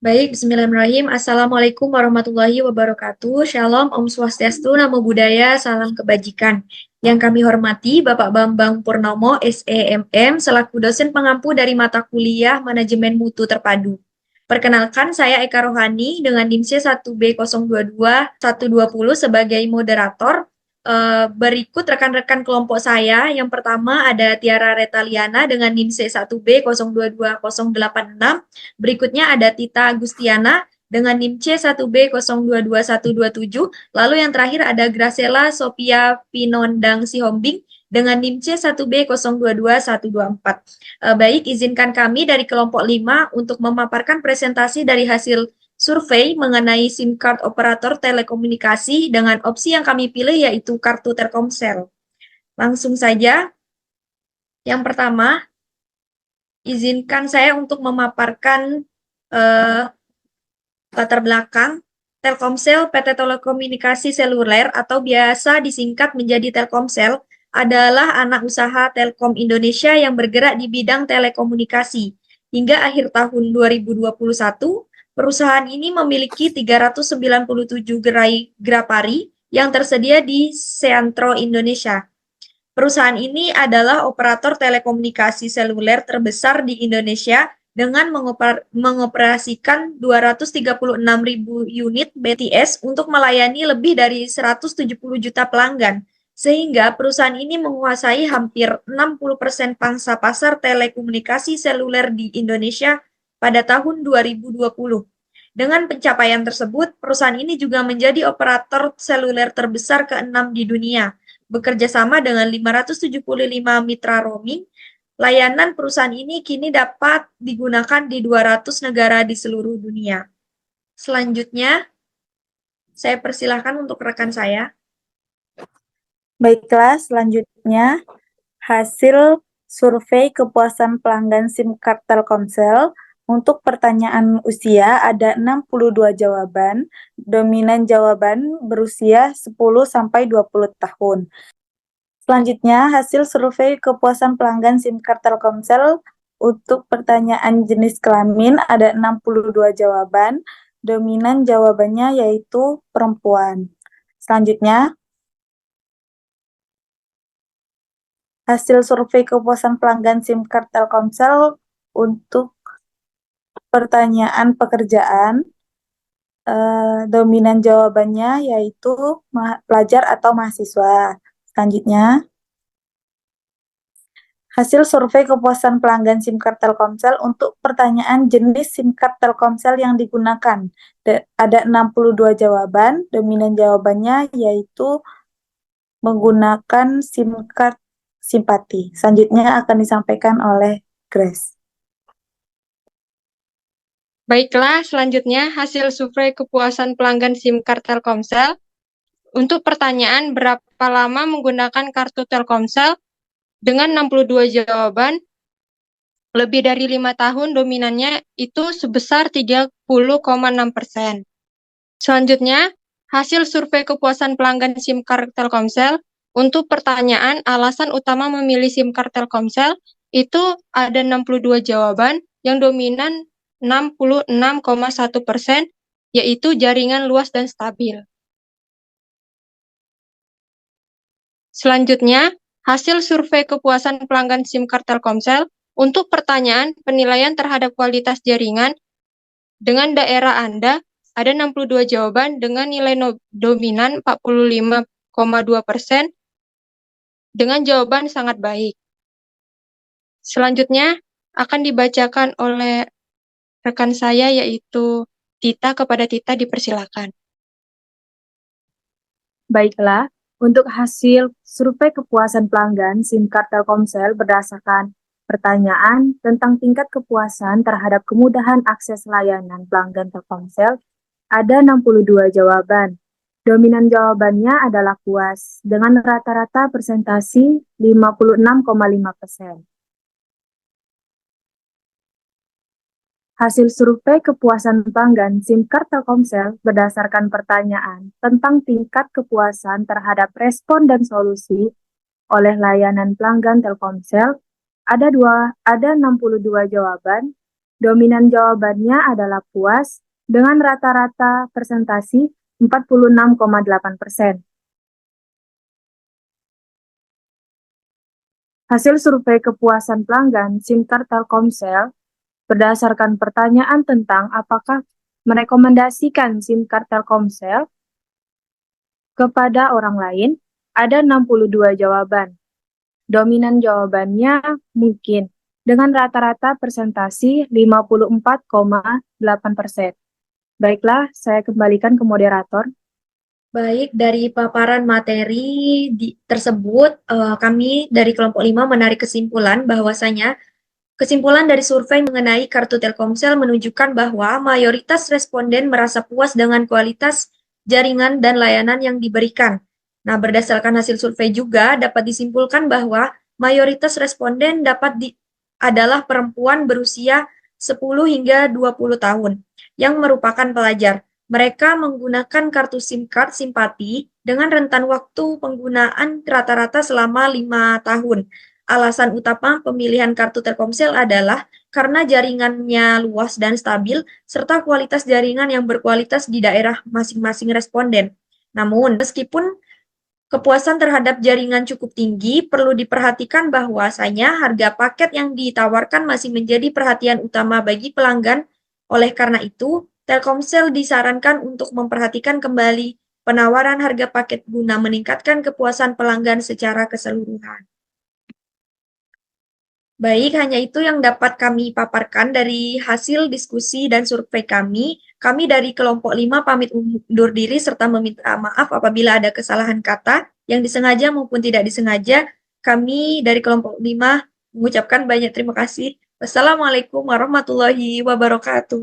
Baik, bismillahirrahmanirrahim. Assalamualaikum warahmatullahi wabarakatuh. Shalom, Om Swastiastu, Namo Buddhaya, salam kebajikan. Yang kami hormati Bapak Bambang Purnomo, SEMM, selaku dosen pengampu dari mata kuliah Manajemen Mutu Terpadu. Perkenalkan, saya Eka Rohani dengan NIM C1B022-120 sebagai moderator. Berikut rekan-rekan kelompok saya. Yang pertama ada Tiara Retaliana dengan NIM C1B022086. Berikutnya ada Tita Agustiana dengan NIM C1B022127. Lalu yang terakhir ada Gracela Sophia Pinondang Sihombing dengan NIM C1B022124. Baik, izinkan kami dari kelompok 5 untuk memaparkan presentasi dari hasil survei mengenai SIM card operator telekomunikasi dengan opsi yang kami pilih yaitu kartu Telkomsel. Langsung saja. Yang pertama, izinkan saya untuk memaparkan latar belakang. Telkomsel PT Telekomunikasi Seluler atau biasa disingkat menjadi Telkomsel adalah anak usaha Telkom Indonesia yang bergerak di bidang telekomunikasi. Hingga akhir tahun 2021, perusahaan ini memiliki 397 gerai Grapari yang tersedia di Seantro Indonesia. Perusahaan ini adalah operator telekomunikasi seluler terbesar di Indonesia dengan mengoperasikan 236.000 unit BTS untuk melayani lebih dari 170 juta pelanggan, sehingga perusahaan ini menguasai hampir 60% pangsa pasar telekomunikasi seluler di Indonesia pada tahun 2020. Dengan pencapaian tersebut, perusahaan ini juga menjadi operator seluler terbesar ke-6 di dunia, bekerja sama dengan 575 mitra roaming. Layanan perusahaan ini kini dapat digunakan di 200 negara di seluruh dunia. Selanjutnya, saya persilahkan untuk rekan saya. Baiklah, selanjutnya hasil survei kepuasan pelanggan SIM card Telkomsel. Untuk pertanyaan usia ada 62 jawaban, dominan jawaban berusia 10-20 tahun. Selanjutnya, hasil survei kepuasan pelanggan SIM card Telkomsel untuk pertanyaan jenis kelamin ada 62 jawaban, dominan jawabannya yaitu perempuan. Selanjutnya, hasil survei kepuasan pelanggan SIM card Telkomsel untuk pertanyaan pekerjaan, dominan jawabannya yaitu pelajar atau mahasiswa. Selanjutnya, hasil survei kepuasan pelanggan SIM card Telkomsel untuk pertanyaan jenis SIM card Telkomsel yang digunakan. Ada 62 jawaban, dominan jawabannya yaitu menggunakan SIM card simpati. Selanjutnya akan disampaikan oleh Grace. Baiklah, selanjutnya hasil survei kepuasan pelanggan SIM card Telkomsel. Untuk pertanyaan berapa lama menggunakan kartu Telkomsel, dengan 62 jawaban, lebih dari 5 tahun dominannya itu sebesar 30,6%. Selanjutnya, hasil survei kepuasan pelanggan SIM card Telkomsel. Untuk pertanyaan alasan utama memilih SIM card Telkomsel, itu ada 62 jawaban, yang dominan 66,1%, yaitu jaringan luas dan stabil. Selanjutnya, hasil survei kepuasan pelanggan SIM card Telkomsel untuk pertanyaan penilaian terhadap kualitas jaringan dengan daerah Anda, ada 62 jawaban dengan nilai dominan 45,2% dengan jawaban sangat baik. Selanjutnya, akan dibacakan oleh rekan saya yaitu Tita. Kepada Tita dipersilakan. Baiklah, untuk hasil survei kepuasan pelanggan SIM card Telkomsel berdasarkan pertanyaan tentang tingkat kepuasan terhadap kemudahan akses layanan pelanggan Telkomsel, ada 62 jawaban. Dominan jawabannya adalah puas, dengan rata-rata persentasi 56,5%. Hasil survei kepuasan pelanggan SIM card Telkomsel berdasarkan pertanyaan tentang tingkat kepuasan terhadap respon dan solusi oleh layanan pelanggan Telkomsel, ada 62 jawaban. Dominan jawabannya adalah puas dengan rata-rata presentasi 46,8%. Hasil survei kepuasan pelanggan SIM card Telkomsel berdasarkan pertanyaan tentang apakah merekomendasikan SIM card Telkomsel kepada orang lain, ada 62 jawaban. Dominan jawabannya mungkin, dengan rata-rata presentasi 54,8%. Baiklah, saya kembalikan ke moderator. Baik, dari paparan materi tersebut, kami dari kelompok 5 menarik kesimpulan bahwasanya kesimpulan dari survei mengenai kartu Telkomsel menunjukkan bahwa mayoritas responden merasa puas dengan kualitas jaringan dan layanan yang diberikan. Nah, berdasarkan hasil survei juga dapat disimpulkan bahwa mayoritas responden adalah perempuan berusia 10 hingga 20 tahun yang merupakan pelajar. Mereka menggunakan kartu SIM card Simpati dengan rentan waktu penggunaan rata-rata selama 5 tahun. Alasan utama pemilihan kartu Telkomsel adalah karena jaringannya luas dan stabil, serta kualitas jaringan yang berkualitas di daerah masing-masing responden. Namun, meskipun kepuasan terhadap jaringan cukup tinggi, perlu diperhatikan bahwasanya harga paket yang ditawarkan masih menjadi perhatian utama bagi pelanggan. Oleh karena itu, Telkomsel disarankan untuk memperhatikan kembali penawaran harga paket guna meningkatkan kepuasan pelanggan secara keseluruhan. Baik, hanya itu yang dapat kami paparkan dari hasil diskusi dan survei kami. Kami dari kelompok 5 pamit undur diri serta meminta maaf apabila ada kesalahan kata yang disengaja maupun tidak disengaja. Kami dari kelompok 5 mengucapkan banyak terima kasih. Wassalamualaikum warahmatullahi wabarakatuh.